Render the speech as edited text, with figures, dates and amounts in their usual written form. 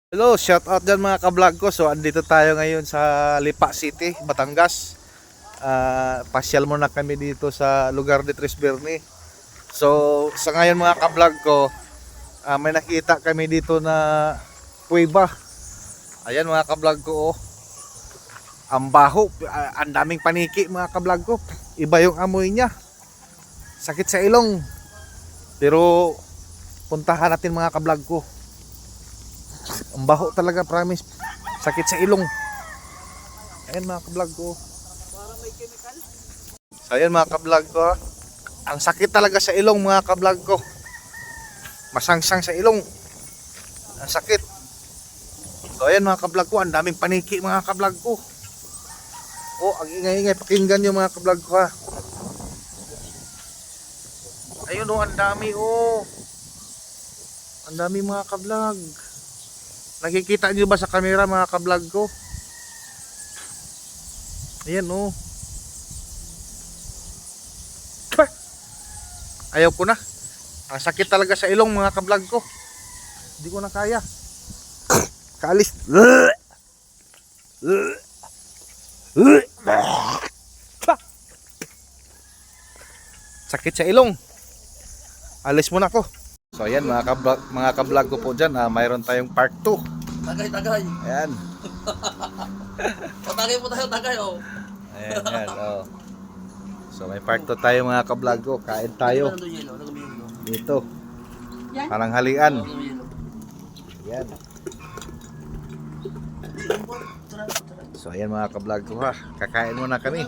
Hello, shout out dyan mga ka-vlog ko. So andito tayo ngayon sa Lipa City, Batangas. Pasyal muna kami dito sa lugar de Tres Berni. So sa ngayon mga ka-vlog ko, may nakita kami dito na kuweba. Ayan mga ka-vlog ko, oh. Ang baho, ang daming paniki mga ka-vlog ko. Iba yung amoy niya. Sakit sa ilong. Pero puntahan natin mga ka-vlog ko. Ang baho talaga, promise. Sakit sa ilong. Ayan mga ka-vlog ko. Parang may chemical. So ayan mga ka-vlog ko. Ang sakit talaga sa ilong mga ka-vlog ko. Masangsang sa ilong. Ang sakit. So ayan mga ka-vlog ko. Ang daming paniki mga ka-vlog ko. Oh, ang ingay-ingay. Pakinggan nyo mga ka-vlog ko, ha. Ayun oh, ang dami oh. Ang dami mga ka-vlog. Nakikita nyo ba sa camera mga ka-vlog ko? Ayan oh. Ayaw ko na. Ang sakit talaga sa ilong mga ka-vlog ko. Hindi ko na kaya. Kaalis. Sakit sa ilong. Alis muna ako. So ayan mga ka-vlog ko po dyan, mayroon tayong part 2. Tagay. Ayan. Tagay po tayo, tagay oh. Ayan, oh. So may part 2 tayo mga ka-vlog ko. Kain tayo dito. Pananghalian. Ayan. So ayan mga ka-vlog ko, ha. Kakain muna kami.